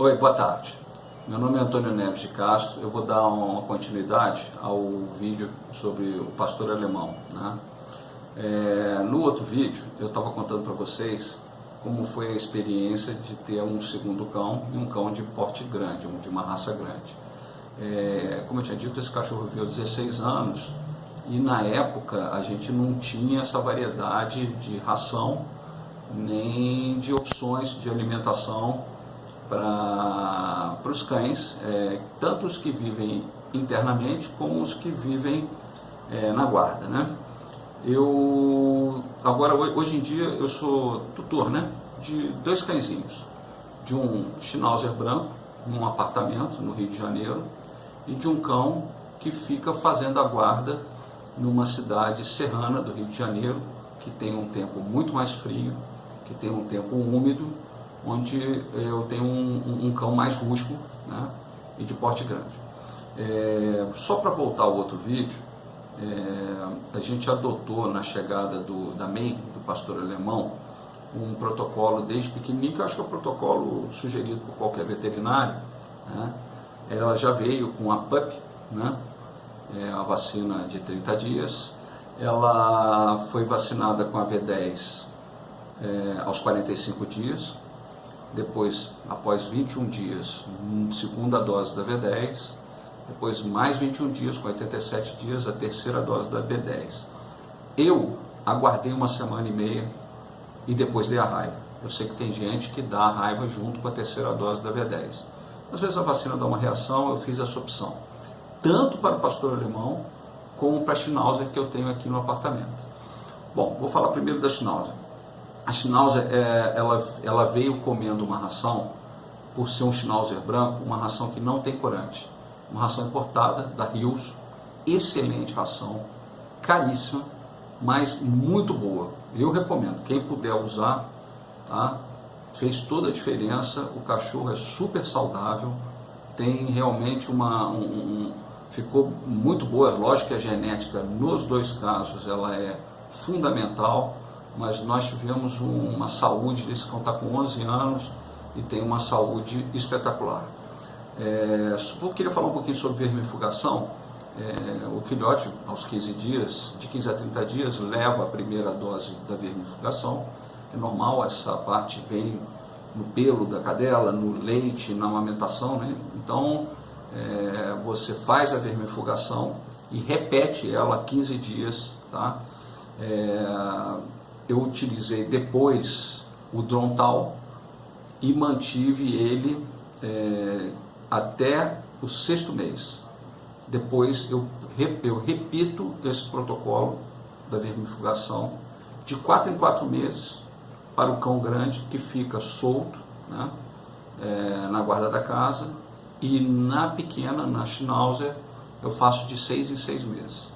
Oi, boa tarde. Meu nome é Antônio Neves de Castro. Eu vou dar uma continuidade ao vídeo sobre o pastor alemão, né? No outro vídeo, eu estava contando para vocês como foi a experiência de ter um segundo cão e um cão de porte grande, de uma raça grande. Como eu tinha dito, esse cachorro viveu 16 anos e na época a gente não tinha essa variedade de ração nem de opções de alimentação para os cães, tanto os que vivem internamente como os que vivem na guarda, né? Hoje em dia eu sou tutor, né, de dois cãezinhos, de um Schnauzer branco num apartamento no Rio de Janeiro e de um cão que fica fazendo a guarda numa cidade serrana do Rio de Janeiro, que tem um tempo muito mais frio, que tem um tempo úmido, onde eu tenho um cão mais rústico, né, e de porte grande. Só para voltar ao outro vídeo, a gente adotou na chegada da May, do pastor alemão, um protocolo desde pequenininho, que eu acho que é o protocolo sugerido por qualquer veterinário, né? Ela já veio com a PUP, né, a vacina de 30 dias, ela foi vacinada com a V10 aos 45 dias, depois, após 21 dias, segunda dose da V10, depois mais 21 dias, com 87 dias, a terceira dose da B10. Eu aguardei uma semana e meia e depois dei a raiva. Eu sei que tem gente que dá a raiva junto com a terceira dose da V10. Às vezes a vacina dá uma reação, eu fiz essa opção. Tanto para o pastor alemão, como para a Schnauzer que eu tenho aqui no apartamento. Bom, vou falar primeiro da Schnauzer. A Schnauzer, ela veio comendo uma ração, por ser um Schnauzer branco, uma ração que não tem corante. Uma ração importada da Hills, excelente ração, caríssima, mas muito boa. Eu recomendo, quem puder usar, tá? Fez toda a diferença, o cachorro é super saudável, tem realmente ficou muito boa. Lógico que a genética, nos dois casos, ela é fundamental, mas nós tivemos uma saúde, esse cão está com 11 anos e tem uma saúde espetacular. Queria falar um pouquinho sobre vermifugação. O filhote, aos 15 dias, de 15 a 30 dias, leva a primeira dose da vermifugação. É normal, essa parte vem no pelo da cadela, no leite, na amamentação, né? Então, você faz a vermifugação e repete ela 15 dias, tá? Eu utilizei depois o Drontal e mantive ele até o 6º mês. Depois eu repito esse protocolo da vermifugação de 4 em 4 meses para o cão grande, que fica solto, né, na guarda da casa, e na pequena, na Schnauzer, eu faço de 6 em 6 meses.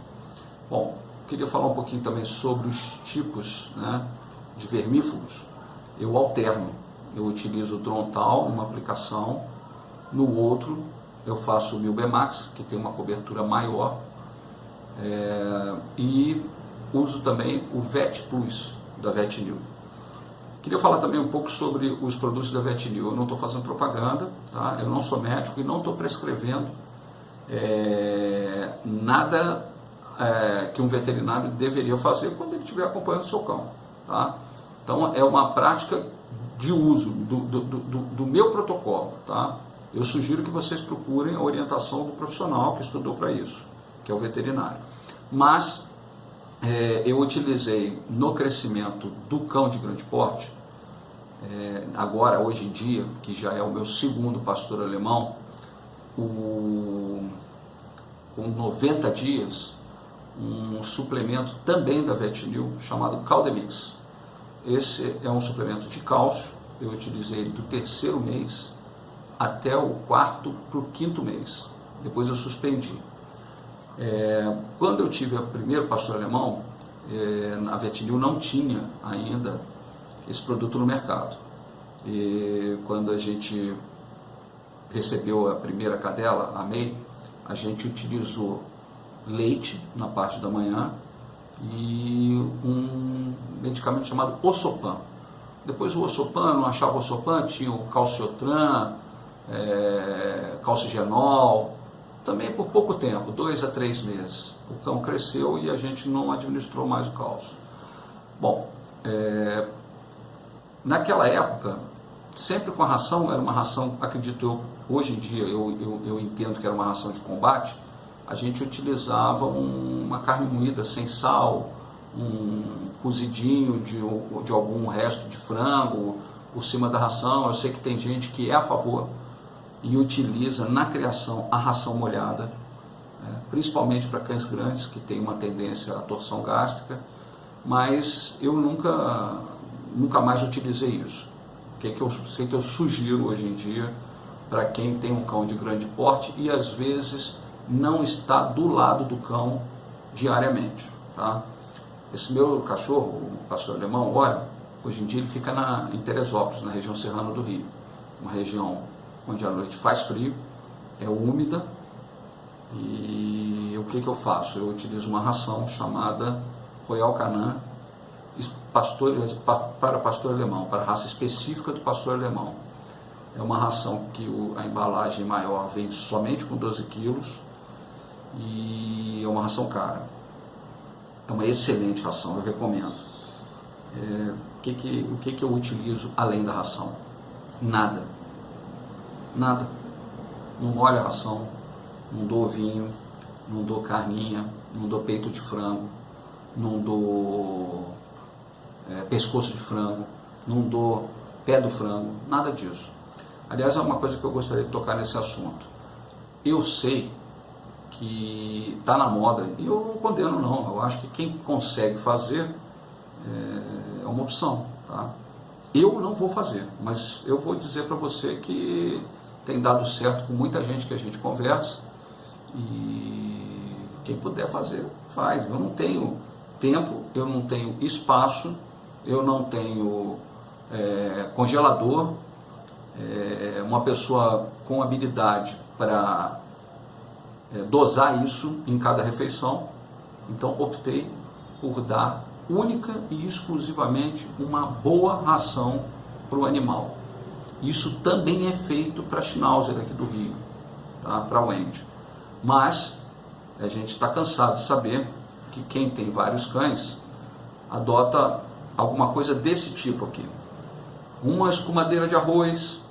Bom, queria falar um pouquinho também sobre os tipos, né, de vermífugos. Eu alterno, eu utilizo o Drontal numa aplicação, no outro eu faço o Milbemax, que tem uma cobertura maior, e uso também o Vet Plus da Vetnew. Queria falar também um pouco sobre os produtos da Vetnew. Eu não estou fazendo propaganda, tá? Eu não sou médico e não estou prescrevendo nada que um veterinário deveria fazer quando ele estiver acompanhando o seu cão, tá? Então é uma prática de uso do meu protocolo, tá? Eu sugiro que vocês procurem a orientação do profissional que estudou para isso, que é o veterinário. Mas eu utilizei no crescimento do cão de grande porte, agora, hoje em dia, que já é o meu segundo pastor alemão, com 90 dias, um suplemento também da Vetnew, chamado Caldemix. Esse é um suplemento de cálcio, eu utilizei ele do 3º mês até o 4º para o 5º mês, depois eu suspendi. Quando eu tive o primeiro pastor alemão, a Vetnew não tinha ainda esse produto no mercado. E quando a gente recebeu a primeira cadela, a May, a gente utilizou leite na parte da manhã e um medicamento chamado Ossopan. Depois o Ossopan, não achava o Ossopan, tinha o Calciotran, calcigenol, também por pouco tempo, 2 a 3 meses. O cão cresceu e a gente não administrou mais o cálcio. Bom, naquela época, sempre com a ração, era uma ração, acredito eu, hoje em dia eu entendo que era uma ração de combate, a gente utilizava uma carne moída sem sal, um cozidinho de algum resto de frango por cima da ração. Eu sei que tem gente que é a favor e utiliza na criação a ração molhada, principalmente para cães grandes que têm uma tendência à torção gástrica, mas eu nunca mais utilizei isso. O que eu sugiro hoje em dia para quem tem um cão de grande porte e às vezes não está do lado do cão diariamente, tá? Esse meu cachorro, o pastor alemão, olha, hoje em dia ele fica em Teresópolis, na região serrana do Rio, uma região onde à noite faz frio, é úmida, e o que eu faço? Eu utilizo uma ração chamada Royal Canin para pastor alemão, para a raça específica do pastor alemão. É uma ração que a embalagem maior vem somente com 12 quilos e é uma ração cara. É uma excelente ração, eu recomendo. O que eu utilizo além da ração? Nada. Não molho a ração, não dou ovinho, não dou carninha, não dou peito de frango, não dou pescoço de frango, não dou pé do frango, nada disso. Aliás, é uma coisa que eu gostaria de tocar nesse assunto. Eu sei que está na moda, e eu não condeno não, eu acho que quem consegue fazer é uma opção, tá? Eu não vou fazer, mas eu vou dizer para você que tem dado certo com muita gente que a gente conversa, e quem puder fazer, faz. Eu não tenho tempo, eu não tenho espaço, eu não tenho congelador, uma pessoa com habilidade para dosar isso em cada refeição, então optei por dar única e exclusivamente uma boa ração para o animal. Isso também é feito para Schnauzer aqui do Rio, tá? Para Wendy. Mas a gente está cansado de saber que quem tem vários cães adota alguma coisa desse tipo aqui. Uma escumadeira de arroz,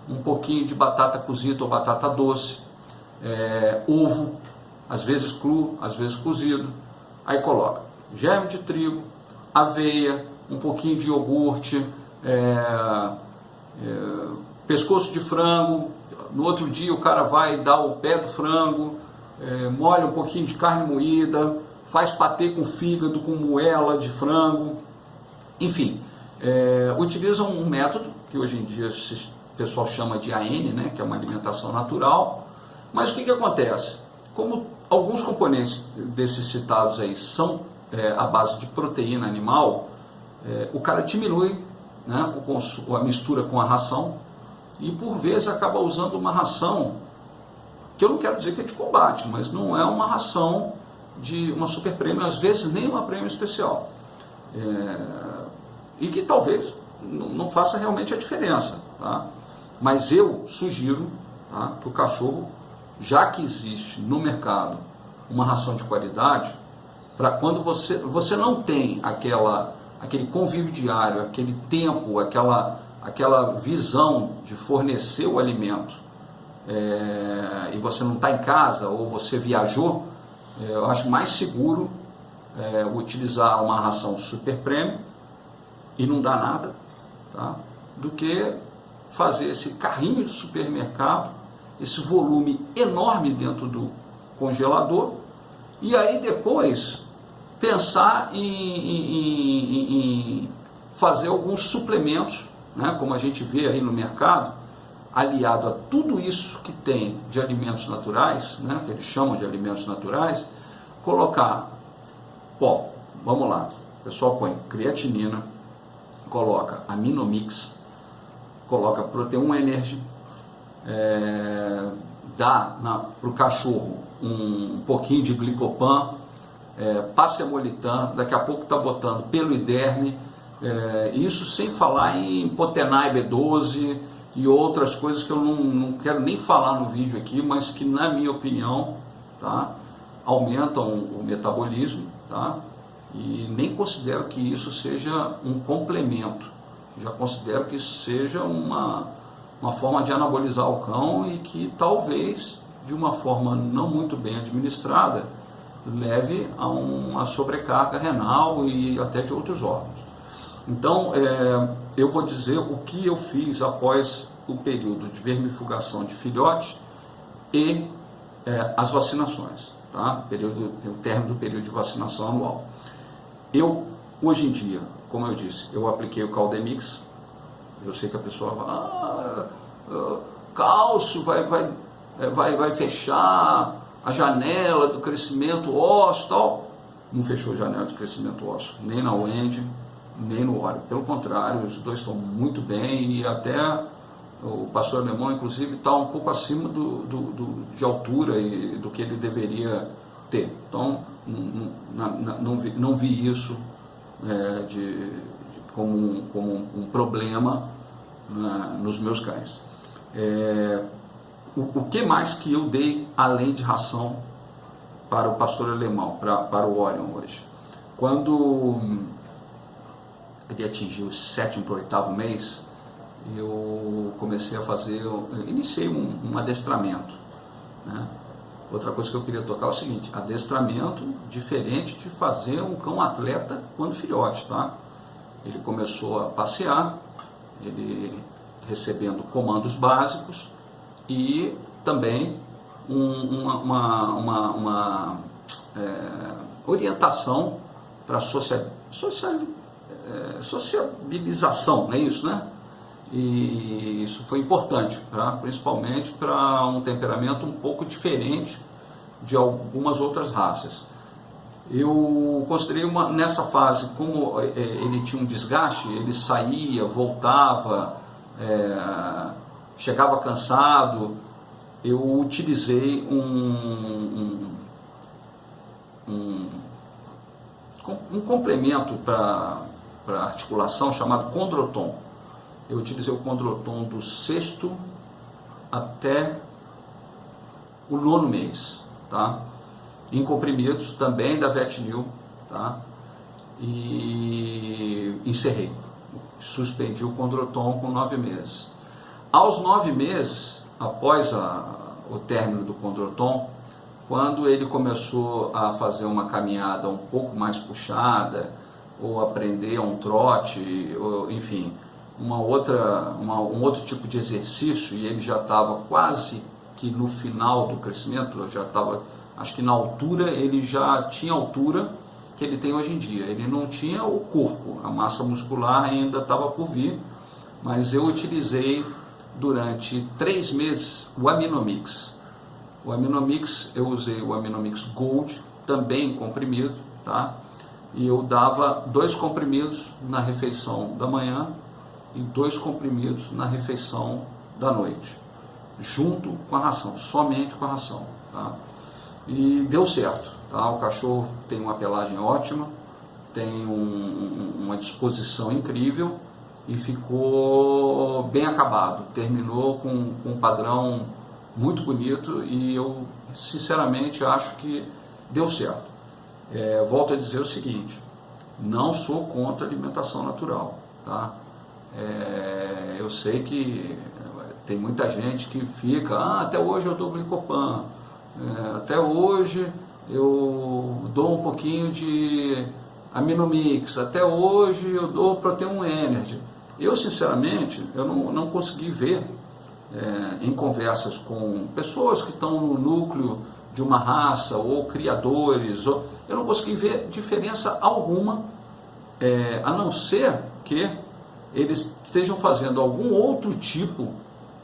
um pouquinho de batata cozida ou batata doce, ovo, às vezes cru, às vezes cozido. Aí coloca germe de trigo, aveia, um pouquinho de iogurte, pescoço de frango. No outro dia o cara vai dar o pé do frango, molha um pouquinho de carne moída, faz patê com fígado, com moela de frango, enfim, utilizam um método que hoje em dia o pessoal chama de AN, né, que é uma alimentação natural. Mas o que acontece? Como alguns componentes desses citados aí são à base de proteína animal, o cara diminui, né, a mistura com a ração e por vezes acaba usando uma ração que eu não quero dizer que é de combate, mas não é uma ração de uma super prêmio, às vezes nem uma prêmio especial, e que talvez não faça realmente a diferença, tá? Mas eu sugiro, tá, que o cachorro, já que existe no mercado uma ração de qualidade, para quando você não tem aquele convívio diário, aquele tempo, aquela visão de fornecer o alimento, e você não está em casa ou você viajou, eu acho mais seguro utilizar uma ração super premium e não dá nada, tá, do que fazer esse carrinho de supermercado, esse volume enorme dentro do congelador, e aí depois pensar em fazer alguns suplementos, né, como a gente vê aí no mercado, aliado a tudo isso que tem de alimentos naturais, né, que eles chamam de alimentos naturais, colocar, vamos lá, o pessoal põe creatinina, coloca Aminomix, coloca Protein Energy, dá para o cachorro um pouquinho de glicopan, Passemolitan, daqui a pouco está botando pelo iderme, isso sem falar em Potenai B12, e outras coisas que eu não quero nem falar no vídeo aqui, mas que na minha opinião, tá, aumentam o metabolismo, tá, e nem considero que isso seja um complemento, já considero que isso seja uma forma de anabolizar o cão e que talvez, de uma forma não muito bem administrada, leve a uma sobrecarga renal e até de outros órgãos. Então, eu vou dizer o que eu fiz após o período de vermifugação de filhotes e as vacinações, tá? O término do período de vacinação anual. Eu, hoje em dia, como eu disse, eu apliquei o Caldemix. Eu sei que a pessoa vai, cálcio vai fechar a janela do crescimento ósseo e tal. Não fechou a janela de crescimento ósseo, nem na Wendy, nem no Oreo. Pelo contrário, os dois estão muito bem e até o pastor alemão, inclusive, está um pouco acima de altura e do que ele deveria ter. Então, não vi isso como um problema nos meus cães. O que mais que eu dei além de ração para o pastor alemão, para o Orion hoje? Quando ele atingiu o 7º para o 8º mês, eu comecei a iniciei um adestramento, né? Outra coisa que eu queria tocar é o seguinte: adestramento diferente de fazer um cão atleta quando filhote, tá? Ele começou a passear, ele recebendo comandos básicos e também uma orientação para sociabilização, não é isso, né? E isso foi importante, principalmente para um temperamento um pouco diferente de algumas outras raças. Eu considerei nessa fase, como ele tinha um desgaste, ele saía, voltava, chegava cansado, eu utilizei um complemento para articulação chamado Condroton. Eu utilizei o Condroton do 6º até o 9º mês, tá? Em comprimidos, também da Vetnil, tá? E encerrei, suspendi o Condroton com 9 meses. Aos 9 meses, após o término do Condroton, quando ele começou a fazer uma caminhada um pouco mais puxada, ou aprender um trote, ou, enfim, um outro tipo de exercício, e ele já estava quase que no final do crescimento, já estava, acho que na altura, ele já tinha a altura que ele tem hoje em dia. Ele não tinha o corpo, a massa muscular ainda estava por vir, mas eu utilizei durante 3 meses o Aminomix. O Aminomix, eu usei o Aminomix Gold, também comprimido, tá? E eu dava 2 comprimidos na refeição da manhã e 2 comprimidos na refeição da noite, junto com a ração, somente com a ração, tá? E deu certo, tá? O cachorro tem uma pelagem ótima, tem uma disposição incrível e ficou bem acabado, terminou com um padrão muito bonito e eu sinceramente acho que deu certo. Volto a dizer o seguinte: não sou contra a alimentação natural, tá? Eu sei que tem muita gente que fica, até hoje eu dou Glicopan, até hoje eu dou um pouquinho de Aminomix, até hoje eu dou Protein Energy. Eu sinceramente, eu não consegui ver em conversas com pessoas que estão no núcleo de uma raça ou criadores, eu não consegui ver diferença alguma, a não ser que eles estejam fazendo algum outro tipo,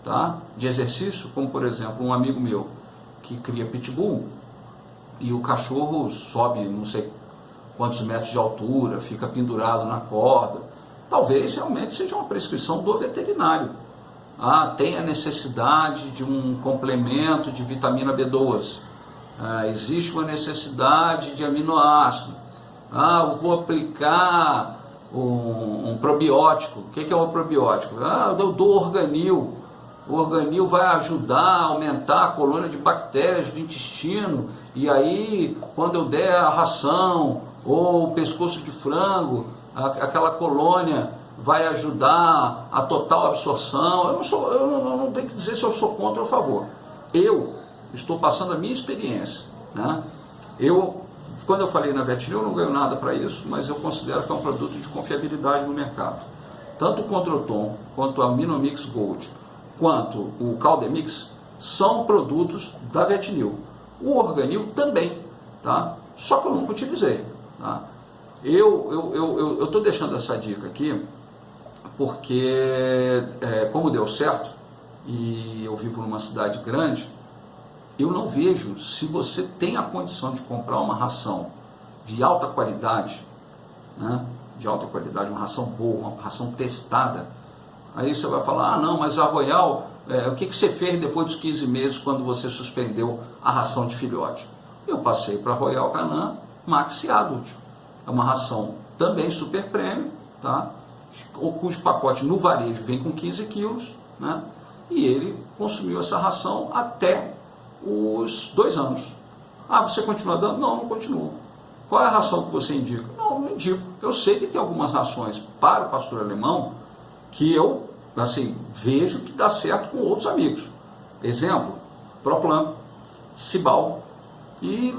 tá, de exercício, como por exemplo um amigo meu que cria pitbull e o cachorro sobe não sei quantos metros de altura, fica pendurado na corda. Talvez realmente seja uma prescrição do veterinário. Tem a necessidade de um complemento de vitamina B12, existe uma necessidade de aminoácido, eu vou aplicar um probiótico. O que é o probiótico? Eu dou Organil. O Organil vai ajudar a aumentar a colônia de bactérias do intestino, e aí quando eu der a ração ou o pescoço de frango, aquela colônia vai ajudar a total absorção. Eu não tenho que dizer se eu sou contra ou a favor. Eu estou passando a minha experiência, né? Quando eu falei na Vetinil, eu não ganho nada para isso, mas eu considero que é um produto de confiabilidade no mercado. Tanto o Condroton, quanto a Minomix Gold, quanto o Caldemix, são produtos da Vetinil. O Organil também, tá? Só que eu nunca utilizei, tá? Eu estou deixando essa dica aqui, porque como deu certo, e eu vivo numa cidade grande, eu não vejo, se você tem a condição de comprar uma ração de alta qualidade, né? De alta qualidade, uma ração boa, uma ração testada, aí você vai falar, não, mas a Royal, o que você fez depois dos 15 meses quando você suspendeu a ração de filhote? Eu passei para a Royal Canin Maxi Adult. É uma ração também super premium, tá? Cujo pacote no varejo vem com 15 quilos, né? E ele consumiu essa ração até os 2 anos. Você continua dando? Não, não continuo. Qual é a ração que você indica? Não indico. Eu sei que tem algumas rações para o pastor alemão que eu, assim, vejo que dá certo com outros amigos. Exemplo, Proplan, Cibal e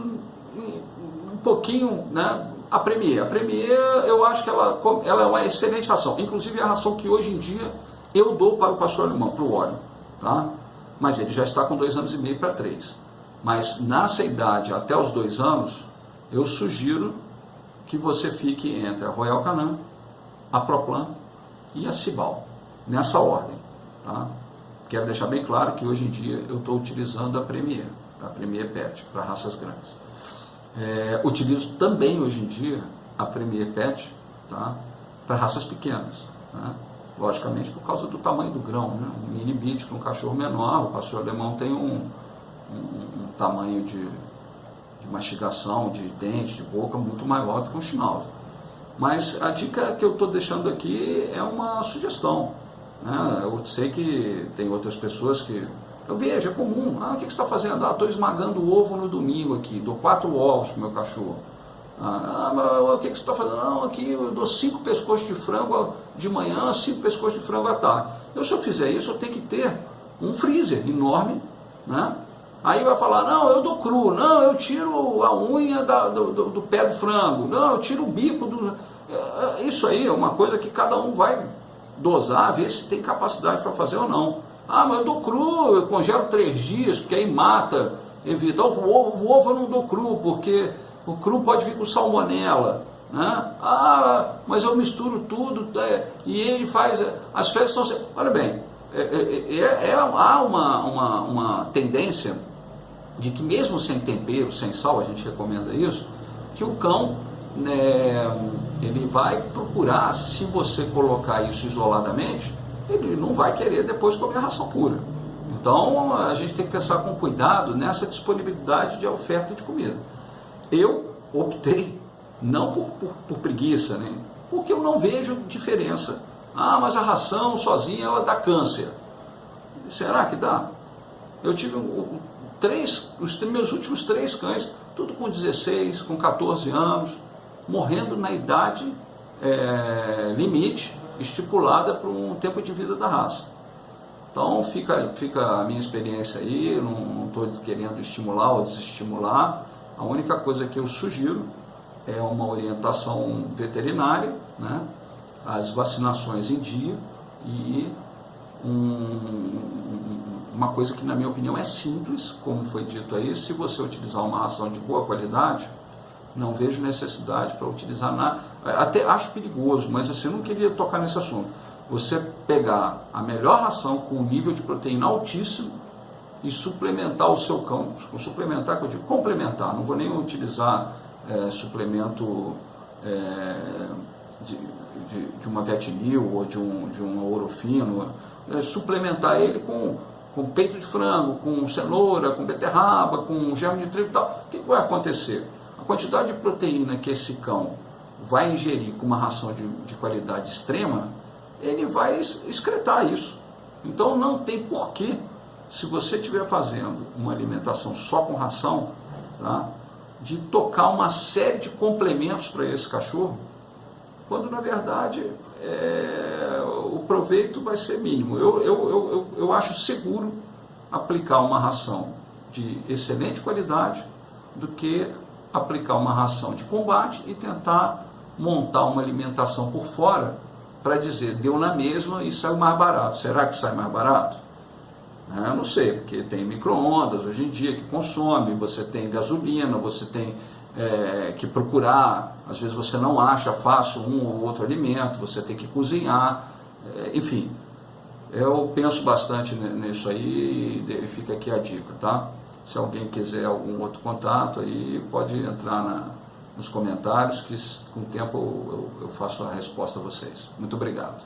um pouquinho, né, a Premier. A Premier, eu acho que ela é uma excelente ração. Inclusive é a ração que hoje em dia eu dou para o pastor alemão, para o óleo, tá? Mas ele já está com 2 anos e meio para 3. Mas nessa idade, até os 2 anos, eu sugiro que você fique entre a Royal Canin, a Proplan e a Cibal, nessa ordem, tá? Quero deixar bem claro que hoje em dia eu estou utilizando a Premier Pet, para raças grandes. Utilizo também hoje em dia a Premier Pet, tá? Para raças pequenas, tá? Logicamente por causa do tamanho do grão, né? Um mini bit, um cachorro menor, o pastor alemão tem um tamanho de mastigação, de dente, de boca muito maior do que um Schnauzer. Mas a dica que eu estou deixando aqui é uma sugestão, né? Eu sei que tem outras pessoas que eu vejo, é comum. O que você está fazendo? Estou esmagando o ovo no domingo aqui, dou 4 ovos para o meu cachorro. Mas o que você está fazendo? Não, aqui eu dou 5 pescoços de frango de manhã, 5 pescoços de frango à tarde. Se eu fizer isso, eu tenho que ter um freezer enorme, né? Aí vai falar, não, eu dou cru, não, eu tiro a unha do pé do frango, não, eu tiro o bico do... Isso aí é uma coisa que cada um vai dosar, ver se tem capacidade para fazer ou não. Mas eu dou cru, eu congelo 3 dias, porque aí mata, evita. O ovo eu não dou cru, porque o cru pode vir com salmonela, né? Mas eu misturo tudo, e ele faz... As fezes são... Olha bem, há uma tendência de que mesmo sem tempero, sem sal, a gente recomenda isso, que o cão, né, ele vai procurar, se você colocar isso isoladamente, ele não vai querer depois comer a ração pura. Então a gente tem que pensar com cuidado nessa disponibilidade de oferta de comida. Eu optei, não por preguiça, né, porque eu não vejo diferença. Mas a ração sozinha ela dá câncer. Será que dá? Eu tive os meus últimos 3 cães, tudo com 16, com 14 anos, morrendo na idade limite, estipulada para um tempo de vida da raça. Então fica a minha experiência aí, não estou querendo estimular ou desestimular. A única coisa que eu sugiro é uma orientação veterinária, né? As vacinações em dia e uma coisa que na minha opinião é simples, como foi dito aí, se você utilizar uma ração de boa qualidade, não vejo necessidade para utilizar nada, até acho perigoso, mas assim, eu não queria tocar nesse assunto. Você pegar a melhor ração com um nível de proteína altíssimo e suplementar o seu cão, suplementar, que eu digo, complementar, não vou nem utilizar suplemento de uma Vetinil ou de um Ourofino, suplementar ele com peito de frango, com cenoura, com beterraba, com germe de trigo e tal. O que vai acontecer? A quantidade de proteína que esse cão vai ingerir com uma ração de qualidade extrema, ele vai excretar isso. Então não tem porquê, se você estiver fazendo uma alimentação só com ração, tá, de tocar uma série de complementos para esse cachorro, quando na verdade o proveito vai ser mínimo. Eu acho seguro aplicar uma ração de excelente qualidade do que aplicar uma ração de combate e tentar montar uma alimentação por fora para dizer, deu na mesma e saiu mais barato. Será que sai mais barato? Eu não sei, porque tem micro-ondas hoje em dia que consome, você tem gasolina, você tem que procurar, às vezes você não acha fácil um ou outro alimento, você tem que cozinhar, enfim. Eu penso bastante nisso aí e fica aqui a dica, tá? Se alguém quiser algum outro contato aí, pode entrar nos comentários, que com o tempo eu faço a resposta a vocês. Muito obrigado.